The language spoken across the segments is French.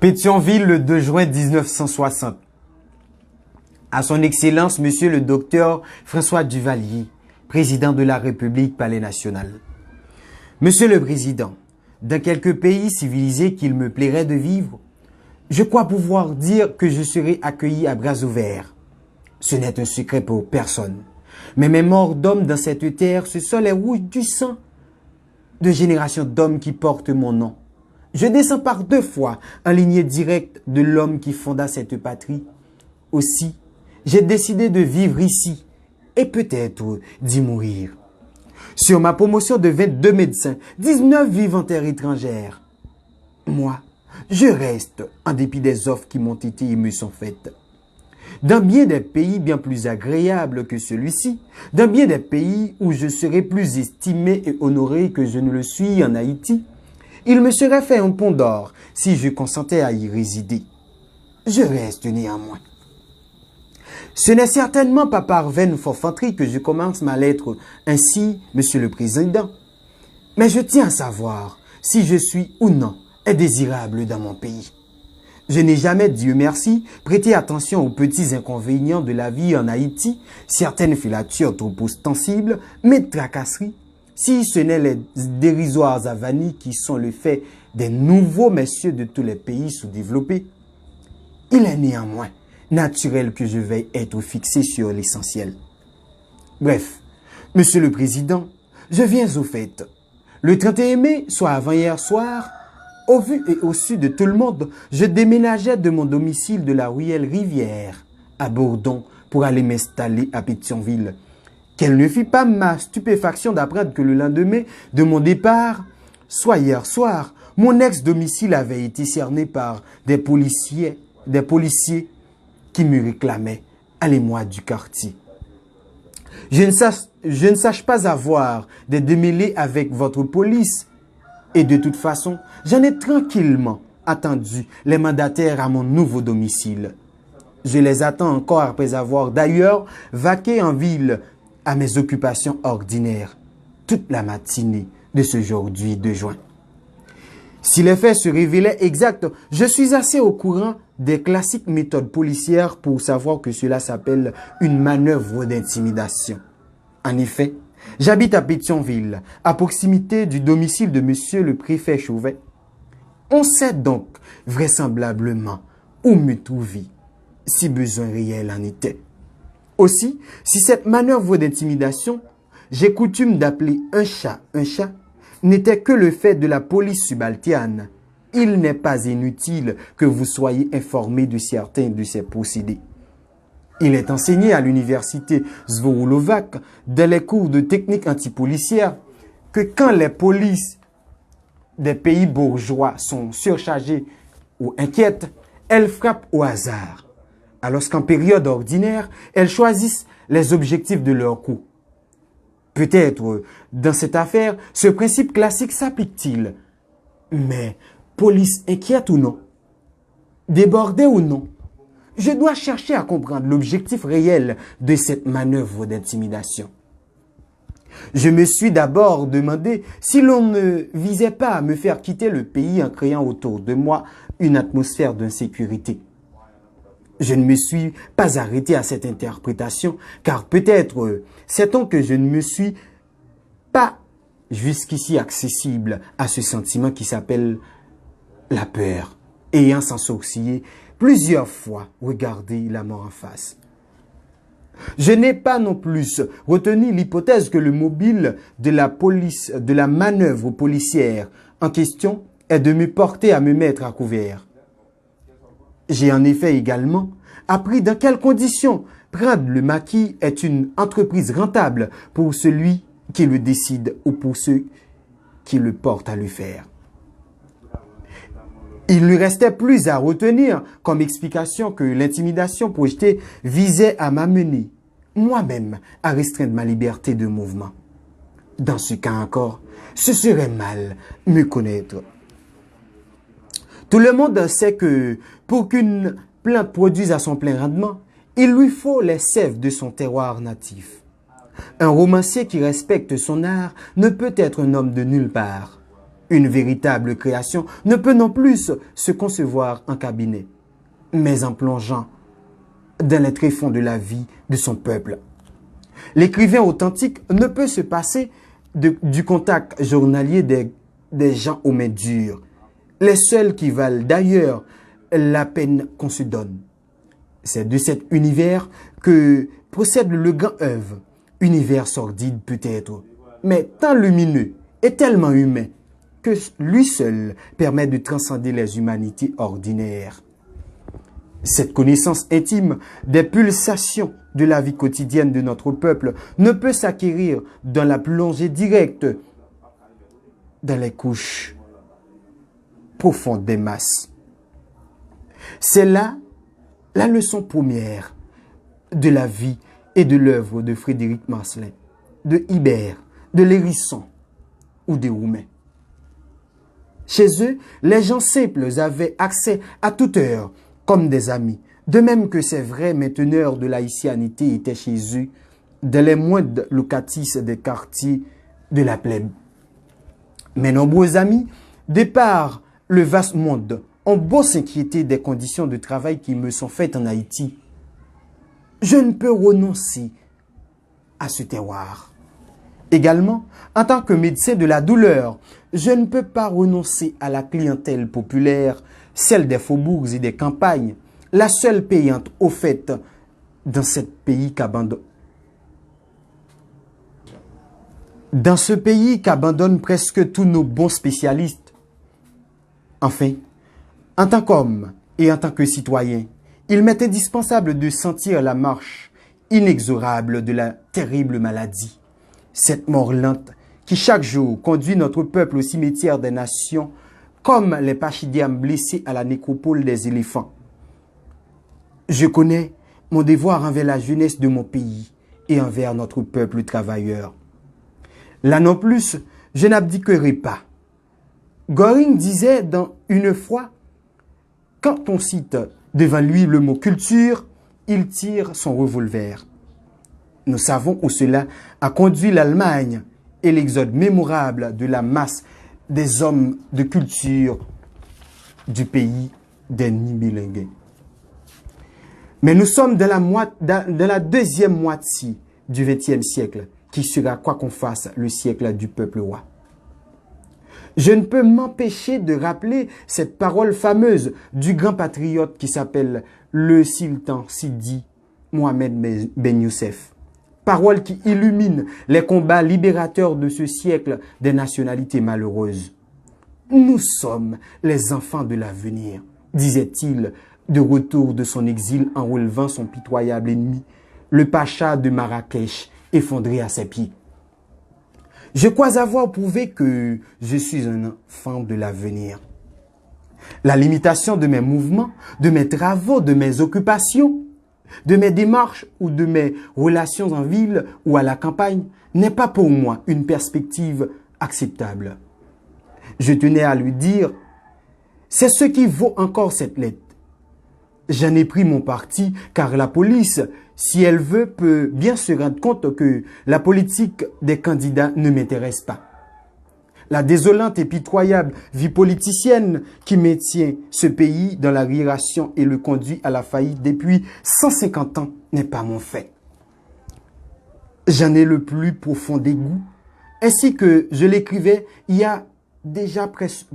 Pétionville, le 2 juin 1960. À son Excellence, Monsieur le Docteur François Duvalier, Président de la République, Palais National. Monsieur le Président, dans quelques pays civilisés qu'il me plairait de vivre, je crois pouvoir dire que je serai accueilli à bras ouverts. Ce n'est un secret pour personne. Mais mes morts d'hommes dans cette terre, ce sont les rouges du sang de générations d'hommes qui portent mon nom. Je descends par 2 fois en lignée directe de l'homme qui fonda cette patrie. Aussi, j'ai décidé de vivre ici et peut-être d'y mourir. Sur ma promotion de 22 médecins, 19 vivent en terre étrangère. Moi, je reste en dépit des offres qui m'ont été et me sont faites. Dans bien des pays bien plus agréables que celui-ci, dans bien des pays où je serais plus estimé et honoré que je ne le suis en Haïti, il me serait fait un pont d'or si je consentais à y résider. Je reste néanmoins. Ce n'est certainement pas par vaine forfanterie que je commence ma lettre ainsi, Monsieur le Président. Mais je tiens à savoir si je suis ou non indésirable dans mon pays. Je n'ai jamais, Dieu merci, prêté attention aux petits inconvénients de la vie en Haïti, certaines filatures trop ostensibles, mais de tracasseries, si ce n'est les dérisoires avanies qui sont le fait des nouveaux messieurs de tous les pays sous-développés. Il est néanmoins naturel que je veuille être fixé sur l'essentiel. Bref, Monsieur le Président, je viens au fait. Le 31 mai, soit avant-hier soir, au vu et au su de tout le monde, je déménageais de mon domicile de la ruelle Rivière à Bourdon pour aller m'installer à Pétionville. Quelle ne fut pas ma stupéfaction d'apprendre que le lendemain de mon départ, soit hier soir, mon ex-domicile avait été cerné par des policiers qui me réclamaient « Allez-moi du quartier ». Je ne sache pas avoir des démêlés avec votre police et de toute façon, j'en ai tranquillement attendu les mandataires à mon nouveau domicile. Je les attends encore après avoir d'ailleurs vaqué en ville à mes occupations ordinaires toute la matinée de ce jour du 2 juin. Si les faits se révélaient exacts, je suis assez au courant des classiques méthodes policières pour savoir que cela s'appelle une manœuvre d'intimidation. En effet, j'habite à Pétionville, à proximité du domicile de Monsieur le préfet Chauvet. On sait donc vraisemblablement où me trouver, si besoin réel en était. Aussi, si cette manœuvre d'intimidation, j'ai coutume d'appeler un chat, n'était que le fait de la police subalterne, il n'est pas inutile que vous soyez informés de certains de ces procédés. Il est enseigné à l'université Svorolovac, dans les cours de technique antipolicière, que quand les polices des pays bourgeois sont surchargées ou inquiètes, elles frappent au hasard, alors qu'en période ordinaire, elles choisissent les objectifs de leur coup. Peut-être, dans cette affaire, ce principe classique s'applique-t-il. Mais, police inquiète ou non, débordée ou non, je dois chercher à comprendre l'objectif réel de cette manœuvre d'intimidation. Je me suis d'abord demandé si l'on ne visait pas à me faire quitter le pays en créant autour de moi une atmosphère d'insécurité. Je ne me suis pas arrêté à cette interprétation, car peut-être sait-on que je ne me suis pas jusqu'ici accessible à ce sentiment qui s'appelle la peur, ayant sans sourciller plusieurs fois regardé la mort en face. Je n'ai pas non plus retenu l'hypothèse que le mobile de la manœuvre policière en question est de me porter à me mettre à couvert. J'ai en effet également appris dans quelles conditions prendre le maquis est une entreprise rentable pour celui qui le décide ou pour ceux qui le portent à le faire. Il ne restait plus à retenir comme explication que l'intimidation projetée visait à m'amener, moi-même, à restreindre ma liberté de mouvement. Dans ce cas encore, ce serait mal me connaître. Tout le monde sait que pour qu'une plante produise à son plein rendement, il lui faut les sèves de son terroir natif. Un romancier qui respecte son art ne peut être un homme de nulle part. Une véritable création ne peut non plus se concevoir en cabinet, mais en plongeant dans les tréfonds de la vie de son peuple. L'écrivain authentique ne peut se passer du contact journalier des gens aux mains dures, les seuls qui valent d'ailleurs la peine qu'on se donne. C'est de cet univers que procède le grand œuvre, univers sordide peut-être, mais tant lumineux et tellement humain que lui seul permet de transcender les humanités ordinaires. Cette connaissance intime des pulsations de la vie quotidienne de notre peuple ne peut s'acquérir dans la plongée directe dans les couches profondes des masses. C'est là la leçon première de la vie et de l'œuvre de Frédéric Marcellin, de Ibert, de Lérisson ou de Roumain. Chez eux, les gens simples avaient accès à toute heure comme des amis, de même que ces vrais mainteneurs de laïcianité étaient chez eux dans les moindres locatis des quartiers de la plèbe. Mes nombreux amis, de par le vaste monde, ont beau s'inquiéter des conditions de travail qui me sont faites en Haïti. Je ne peux renoncer à ce terroir. Également, en tant que médecin de la douleur, je ne peux pas renoncer à la clientèle populaire, celle des faubourgs et des campagnes, la seule payante au fait dans ce pays qu'abandonnent presque tous nos bons spécialistes. Enfin, en tant qu'homme et en tant que citoyen, il m'est indispensable de sentir la marche inexorable de la terrible maladie. Cette mort lente qui chaque jour conduit notre peuple au cimetière des nations comme les pachydiames blessés à la nécropole des éléphants. Je connais mon devoir envers la jeunesse de mon pays et envers notre peuple travailleur. Là non plus, je n'abdiquerai pas. Göring disait dans Une fois, quand on cite devant lui le mot culture, il tire son revolver. Nous savons où cela a conduit l'Allemagne et l'exode mémorable de la masse des hommes de culture du pays des Nibelungen. Mais nous sommes dans la deuxième moitié du XXe siècle, qui sera, quoi qu'on fasse, le siècle du peuple roi. Je ne peux m'empêcher de rappeler cette parole fameuse du grand patriote qui s'appelle le sultan Sidi Mohamed Ben Youssef. Parole qui illumine les combats libérateurs de ce siècle des nationalités malheureuses. Nous sommes les enfants de l'avenir, disait-il de retour de son exil en relevant son pitoyable ennemi, le pacha de Marrakech, effondré à ses pieds. Je crois avoir prouvé que je suis un enfant de l'avenir. La limitation de mes mouvements, de mes travaux, de mes occupations, de mes démarches ou de mes relations en ville ou à la campagne n'est pas pour moi une perspective acceptable. Je tenais à lui dire, c'est ce qui vaut encore cette lettre. J'en ai pris mon parti car la police, si elle veut, peut bien se rendre compte que la politique des candidats ne m'intéresse pas. La désolante et pitoyable vie politicienne qui maintient ce pays dans l'arriération et le conduit à la faillite depuis 150 ans n'est pas mon fait. J'en ai le plus profond dégoût, ainsi que je l'écrivais il y a déjà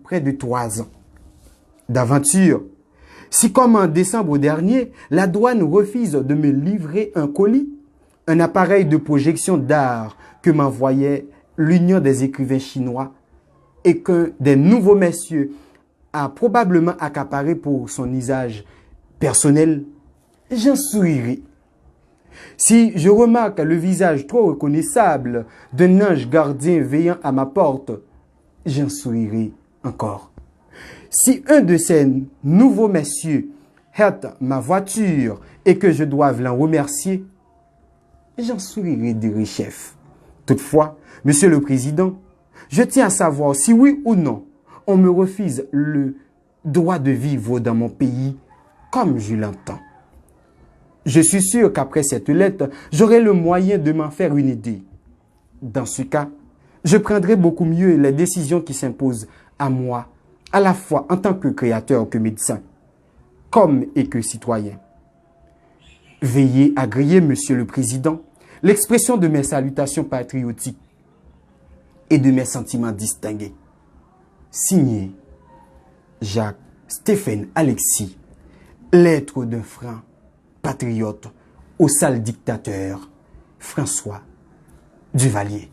près de 3 ans. D'aventure, si comme en décembre dernier, la douane refuse de me livrer un colis, un appareil de projection d'art que m'envoyait l'Union des écrivains chinois et que des nouveaux messieurs a probablement accaparé pour son usage personnel, j'en sourirai. Si je remarque le visage trop reconnaissable d'un ange gardien veillant à ma porte, j'en sourirai encore. Si un de ces nouveaux messieurs heurte ma voiture et que je doive l'en remercier, j'en sourirai, dirait chef. Toutefois, Monsieur le Président, je tiens à savoir si oui ou non on me refuse le droit de vivre dans mon pays comme je l'entends. Je suis sûr qu'après cette lettre, j'aurai le moyen de m'en faire une idée. Dans ce cas, je prendrai beaucoup mieux les décisions qui s'imposent à moi, à la fois en tant que créateur que médecin, comme et que citoyen. Veuillez agréer, Monsieur le Président, l'expression de mes salutations patriotiques et de mes sentiments distingués. Signé Jacques Stéphane Alexis, lettre d'un franc patriote au sale dictateur François Duvalier.